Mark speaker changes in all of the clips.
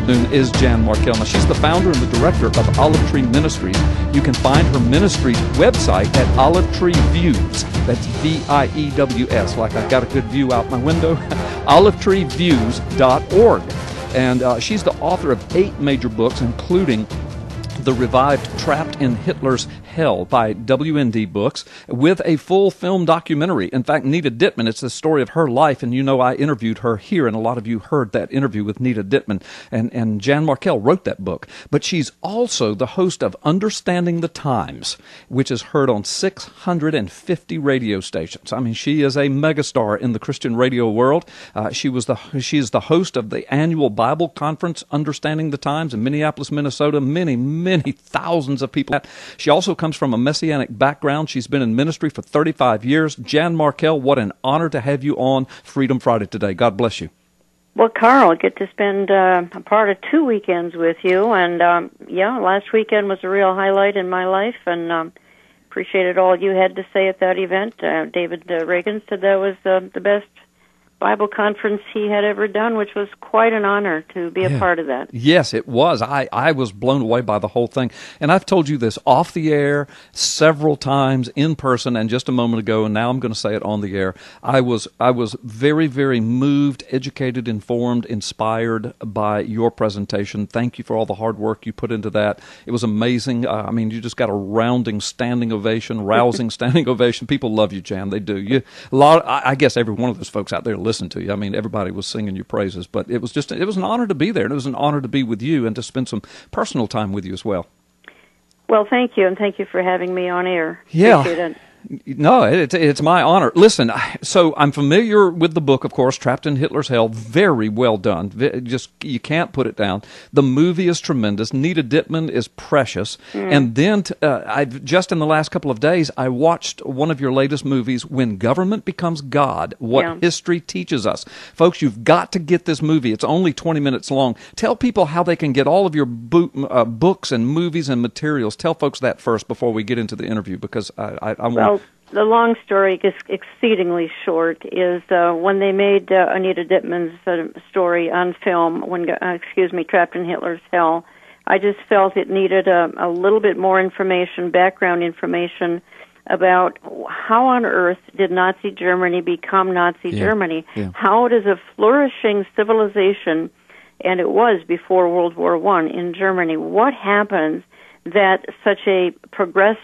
Speaker 1: Is Jan Markell. Now, she's the founder and the director of Olive Tree Ministries. You can find her ministry's website at Olive Tree Views. That's VIEWS, like I got a good view out my window. olivetreeviews.org. And she's the author of 8 major books, including the revived Trapped in Hitler's Hell by WND Books, with a full film documentary. In fact, Nita Dittman, it's the story of her life, and you know I interviewed her here, and a lot of you heard that interview with Nita Dittman, and Jan Markell wrote that book. But she's also the host of Understanding the Times, which is heard on 650 radio stations. I mean, she is a megastar in the Christian radio world. She is the host of the annual Bible conference, Understanding the Times, in Minneapolis, Minnesota. Many thousands of people. She also comes from a Messianic background. She's been in ministry for 35 years. Jan Markell, what an honor to have you on Freedom Friday today. God bless you.
Speaker 2: Well, Carl, I get to spend a part of 2 weekends with you, and last weekend was a real highlight in my life, and appreciated all you had to say at that event. David Reagan said that was the best Bible conference he had ever done, which was quite an honor to be a part of that.
Speaker 1: Yes, it was. I was blown away by the whole thing. And I've told you this off the air several times, in person, and just a moment ago, and now I'm going to say it on the air. I was very, very moved, educated, informed, inspired by your presentation. Thank you for all the hard work you put into that. It was amazing. I mean, you just got a rousing standing ovation. People love you, Jan. They do. I guess every one of those folks out there listen to you. I mean, everybody was singing your praises, but it was an honor to be there, and it was an honor to be with you and to spend some personal time with you as well.
Speaker 2: Well, thank you, and thank you for having me on air.
Speaker 1: Yeah.
Speaker 2: Appreciate it.
Speaker 1: No, it's my honor. Listen, so I'm familiar with the book, of course, Trapped in Hitler's Hell. Very well done. Just, you can't put it down. The movie is tremendous. Nita Dittman is precious. And then I've just in the last couple of days, I watched one of your latest movies, When Government Becomes God, What History Teaches Us. Folks, you've got to get this movie. It's only 20 minutes long. Tell people how they can get all of your books and movies and materials. Tell folks that first before we get into the interview, because I want...
Speaker 2: The long story, is exceedingly short, is when they made Anita Dittman's story on film, Trapped in Hitler's Hell, I just felt it needed a little bit more information, background information, about how on earth did Nazi Germany become Nazi Germany? Yeah. How does a flourishing civilization, and it was before World War I in Germany, what happens that such a progressed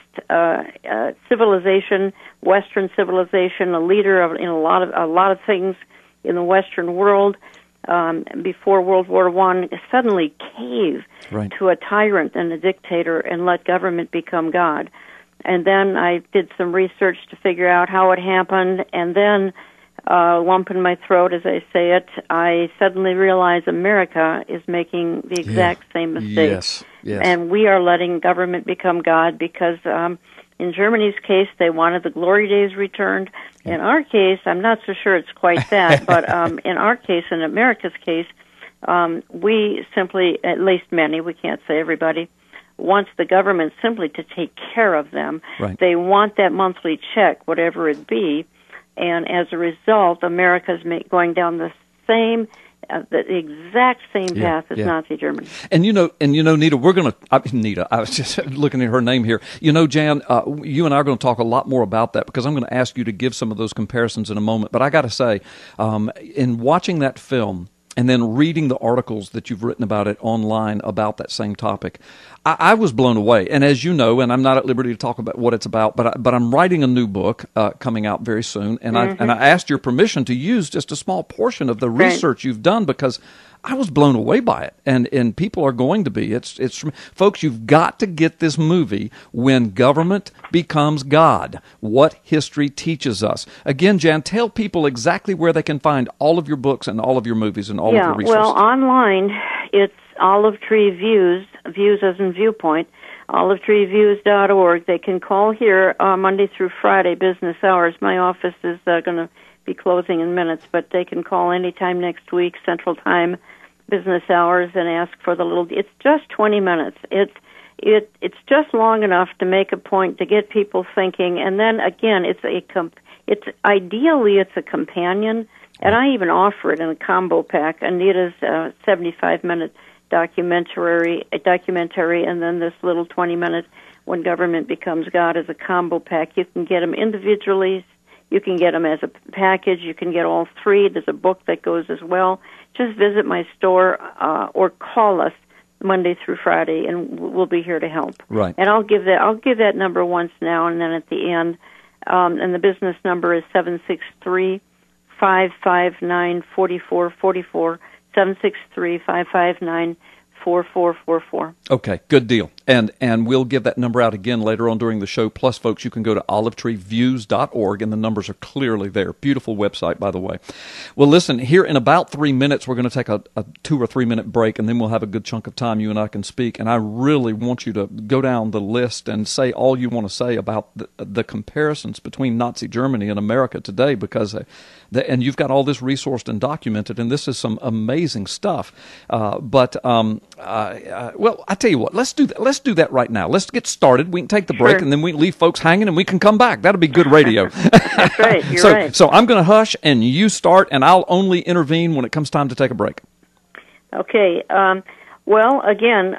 Speaker 2: civilization, Western civilization, a leader in a lot of things in the Western world before World War I, suddenly cave to a tyrant and a dictator and let government become God. And then I did some research to figure out how it happened, and then lump in my throat, as I say it, I suddenly realized America is making the exact same mistake.
Speaker 1: Yes.
Speaker 2: And we are letting government become God because in Germany's case, they wanted the glory days returned. In our case, I'm not so sure it's quite that, but in our case, in America's case, we simply, at least many, we can't say everybody, wants the government simply to take care of them. They want that monthly check, whatever it be. And as a result, America's going down the exact same path as Nazi Germany.
Speaker 1: And you know, Nita, Nita, I was just looking at her name here. You know, Jan, you and I are going to talk a lot more about that, because I'm going to ask you to give some of those comparisons in a moment. But I got to say, in watching that film, and then reading the articles that you've written about it online about that same topic, I was blown away. And as you know, and I'm not at liberty to talk about what it's about, but I'm writing a new book coming out very soon, and I asked your permission to use just a small portion of the research you've done, because I was blown away by it, and people are going to be. It's folks, you've got to get this movie, When Government Becomes God, What History Teaches Us. Again, Jan, tell people exactly where they can find all of your books and all of your movies and all of your resources.
Speaker 2: Well, online, it's Olive Tree Views, views as in viewpoint, olivetreeviews.org. They can call here Monday through Friday, business hours. My office is going to be closing in minutes, but they can call anytime next week, Central Time, business hours, and ask for the little. It's just 20 minutes. It's just long enough to make a point, to get people thinking, and then again, it's ideally a companion, and I even offer it in a combo pack. Anita's 75-minute documentary, and then this little 20-minute When Government Becomes God as a combo pack. You can get them individually. You can get them as a package. You can get all three. There's a book that goes as well. Just visit my store or call us Monday through Friday, and we'll be here to help.
Speaker 1: Right.
Speaker 2: And I'll give that number once now, and then at the end. And the business number is 763-559-4444. 763-559-4444.
Speaker 1: Okay, good deal. And we'll give that number out again later on during the show. Plus, folks, you can go to olivetreeviews.org, and the numbers are clearly there. Beautiful website, by the way. Well, listen, here in about 3 minutes, we're going to take a 2 or 3 minute break, and then we'll have a good chunk of time you and I can speak. And I really want you to go down the list and say all you want to say about the comparisons between Nazi Germany and America today, because and you've got all this resourced and documented, and this is some amazing stuff. Well, I tell you what, let's do that. Let's do that right now. Let's get started. We can take the break,
Speaker 2: Sure.
Speaker 1: and then we can leave folks hanging, and we can come back. That'll be good radio.
Speaker 2: That's right. You're right.
Speaker 1: So I'm going to hush, and you start, and I'll only intervene when it comes time to take a break.
Speaker 2: Okay. Well, again,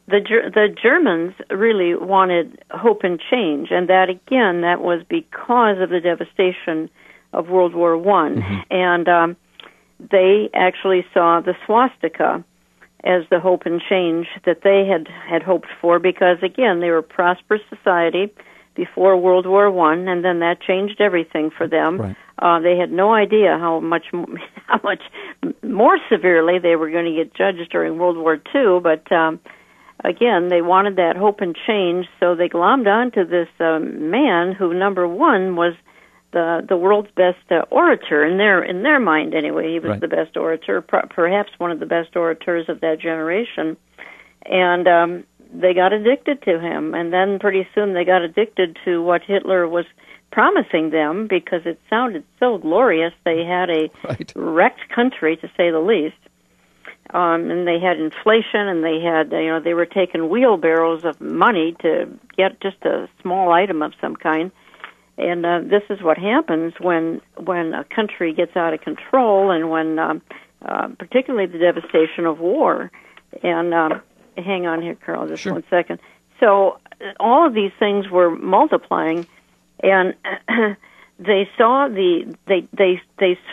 Speaker 2: the Germans really wanted hope and change, and that was because of the devastation of World War I.
Speaker 1: Mm-hmm.
Speaker 2: And they actually saw the swastika as the hope and change that they had hoped for, because, again, they were a prosperous society before World War I, and then that changed everything for them.
Speaker 1: Right.
Speaker 2: They had no idea how much more severely they were going to get judged during World War II, but again, they wanted that hope and change, so they glommed onto this man who, number one, was the world's best orator in their mind. Anyway, he was
Speaker 1: Right.
Speaker 2: the best orator, perhaps one of the best orators of that generation, and they got addicted to him. And then pretty soon they got addicted to what Hitler was promising them, because it sounded so glorious. They had a
Speaker 1: Right.
Speaker 2: wrecked country, to say the least. And they had inflation, and they had, they were taking wheelbarrows of money to get just a small item of some kind. And this is what happens when a country gets out of control, and when particularly the devastation of war. And hang on here, Carl, just
Speaker 1: Sure.
Speaker 2: 1 second. So all of these things were multiplying, and they saw they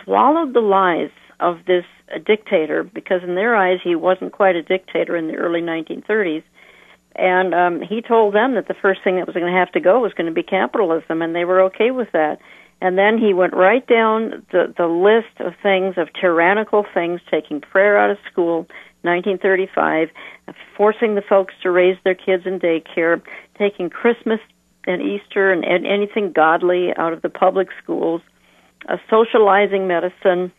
Speaker 2: swallowed the lies of this dictator, because in their eyes he wasn't quite a dictator in the early 1930s. And he told them that the first thing that was going to have to go was going to be capitalism, and they were okay with that. And then he went right down the list of things, of tyrannical things, taking prayer out of school, 1935, forcing the folks to raise their kids in daycare, taking Christmas and Easter and anything godly out of the public schools, socializing medicine,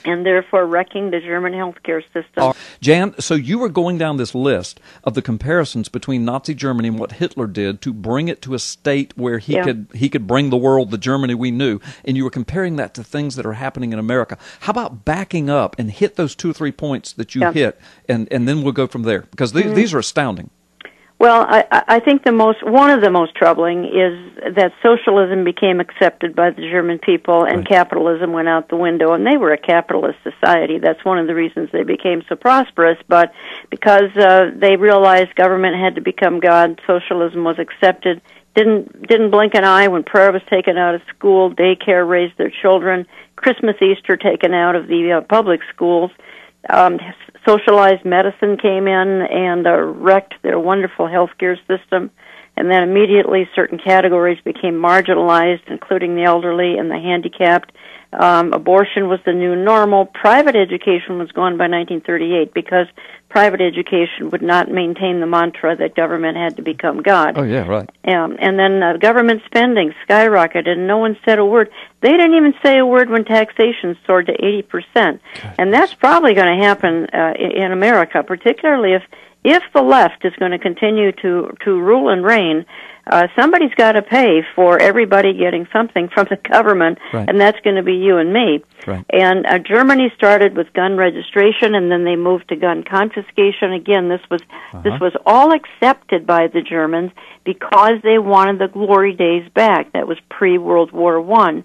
Speaker 2: and therefore wrecking the German healthcare system.
Speaker 1: Jan, so you were going down this list of the comparisons between Nazi Germany and what Hitler did to bring it to a state where he could bring the world the Germany we knew, and you were comparing that to things that are happening in America. How about backing up and hit those 2 or 3 points that you hit, and then we'll go from there, because these are astounding.
Speaker 2: Well, I think one of the most troubling is that socialism became accepted by the German people, and
Speaker 1: Right.
Speaker 2: capitalism went out the window, and they were a capitalist society. That's one of the reasons they became so prosperous, but because they realized government had to become God, socialism was accepted. Didn't blink an eye when prayer was taken out of school, daycare raised their children, Christmas, Easter taken out of the public schools. Socialized medicine came in and wrecked their wonderful healthcare system, and then immediately certain categories became marginalized, including the elderly and the handicapped. Abortion was the new normal. Private education was gone by 1938, because private education would not maintain the mantra that government had to become God.
Speaker 1: Oh, yeah, right.
Speaker 2: And then government spending skyrocketed, and no one said a word. They didn't even say a word when taxation soared to 80%. And that's probably going to happen in America, particularly if the left is going to continue to rule and reign. Somebody's got to pay for everybody getting something from the government,
Speaker 1: Right.
Speaker 2: and that's going to be you and me.
Speaker 1: Right.
Speaker 2: And Germany started with gun registration, and then they moved to gun confiscation. Again, this was all accepted by the Germans because they wanted the glory days back. That was pre-World War I.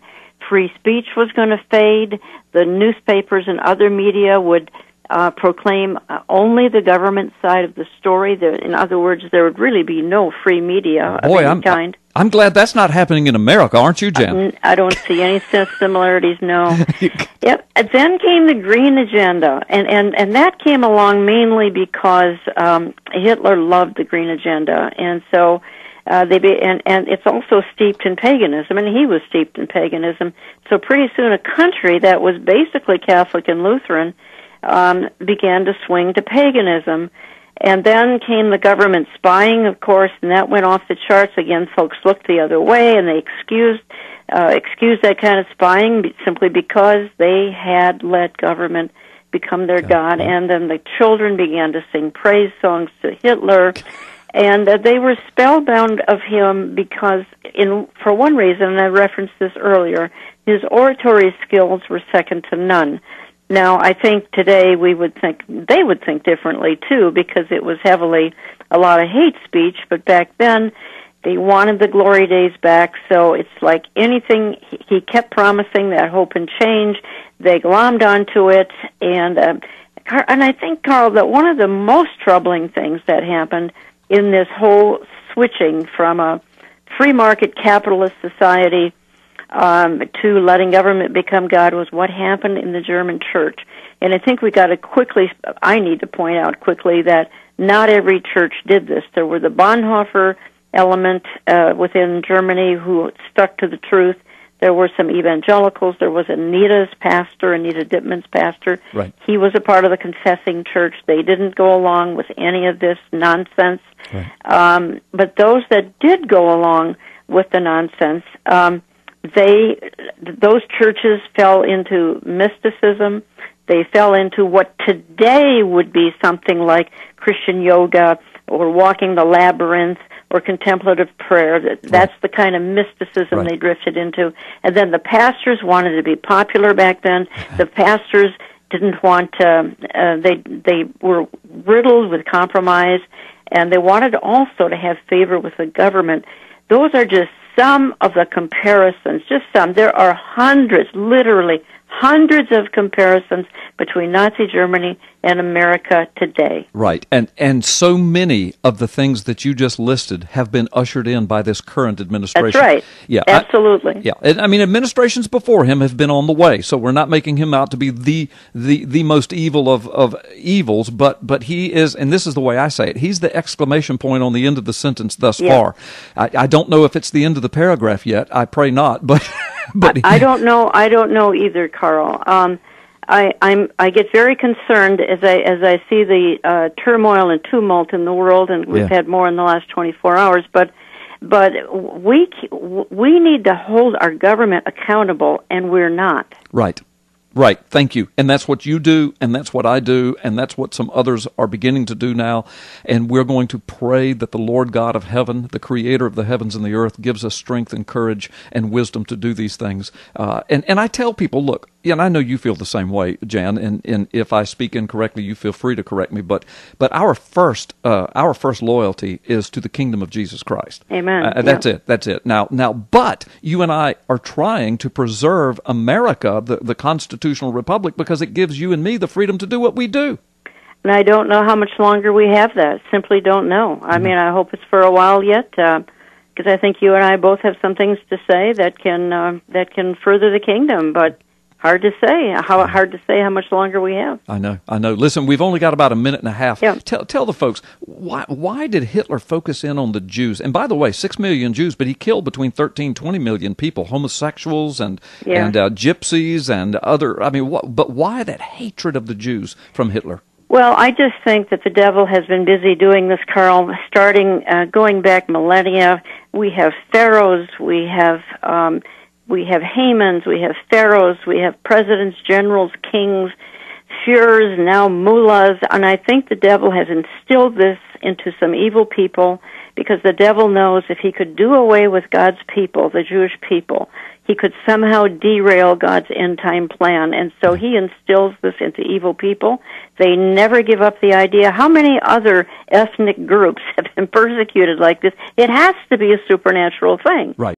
Speaker 2: Free speech was going to fade. The newspapers and other media would proclaim only the government side of the story. In other words, there would really be no free media of any kind.
Speaker 1: I'm glad that's not happening in America, aren't you, Jan?
Speaker 2: I don't see any similarities, no. Yep. Then came the Green Agenda, and that came along mainly because Hitler loved the Green Agenda, and so and it's also steeped in paganism, and he was steeped in paganism. So pretty soon, a country that was basically Catholic and Lutheran began to swing to paganism. And then came the government spying, of course, and that went off the charts. Again, folks looked the other way, and they excused that kind of spying simply because they had let government become their god. And then the children began to sing praise songs to Hitler, and they were spellbound of him because, for one reason, and I referenced this earlier, his oratory skills were second to none. Now, I think today they would think differently, too, because it was heavily a lot of hate speech, but back then they wanted the glory days back, so it's like anything, he kept promising that hope and change, they glommed onto it, and I think, Carl, that one of the most troubling things that happened in this whole switching from a free market capitalist society to letting government become God was what happened in the German church. And I think I need to point out quickly that not every church did this. There were the Bonhoeffer element within Germany who stuck to the truth. There were some evangelicals. There was Anita Dittman's pastor.
Speaker 1: Right.
Speaker 2: He was a part of the confessing church. They didn't go along with any of this nonsense. Right. But those that did go along with the nonsense, those churches fell into mysticism. They fell into what today would be something like Christian yoga or walking the labyrinth or contemplative prayer. That's the kind of mysticism they drifted into. And then the pastors wanted to be popular back then. The pastors didn't want they were riddled with compromise, and they wanted also to have favor with the government. Those are just some of the comparisons, just some. There are literally hundreds of comparisons between Nazi Germany and America today.
Speaker 1: Right, and so many of the things that you just listed have been ushered in by this current administration.
Speaker 2: That's right.
Speaker 1: Yeah,
Speaker 2: absolutely.
Speaker 1: I mean, administrations before him have been on the way, so we're not making him out to be the most evil of evils, but he is, and this is the way I say it, he's the exclamation point on the end of the sentence thus far. I don't know if it's the end of the paragraph yet. I pray not, but
Speaker 2: I don't know either, Carl. I get very concerned as I see the turmoil and tumult in the world, and we've had more in the last 24 hours. But we need to hold our government accountable, and we're not.
Speaker 1: Right, thank you. And that's what you do, and that's what I do, and that's what some others are beginning to do now. And we're going to pray that the Lord God of heaven, the creator of the heavens and the earth, gives us strength and courage and wisdom to do these things. And I tell people, look, and I know you feel the same way, Jan, and if I speak incorrectly, you feel free to correct me, but our first loyalty is to the kingdom of Jesus Christ.
Speaker 2: Amen.
Speaker 1: That's it. Now, but you and I are trying to preserve America, the constitutional republic, because it gives you and me the freedom to do what we do.
Speaker 2: And I don't know how much longer we have that. Simply don't know. I mean, I hope it's for a while yet, because I think you and I both have some things to say that can further the kingdom, but hard to say. Hard to say how much longer we have.
Speaker 1: I know. Listen, we've only got about a minute and a half.
Speaker 2: Yeah.
Speaker 1: Tell the folks, why did Hitler focus in on the Jews? And by the way, 6 million Jews, but he killed between 13, 20 million people, homosexuals and gypsies and other. I mean, but why that hatred of the Jews from Hitler?
Speaker 2: Well, I just think that the devil has been busy doing this, Carl, going back millennia. We have pharaohs, we have Hamans, we have pharaohs, we have presidents, generals, kings, Führers, now mullahs, and I think the devil has instilled this into some evil people because the devil knows if he could do away with God's people, the Jewish people, he could somehow derail God's end-time plan, and so he instills this into evil people. They never give up the idea. How many other ethnic groups have been persecuted like this? It has to be a supernatural thing.
Speaker 1: Right.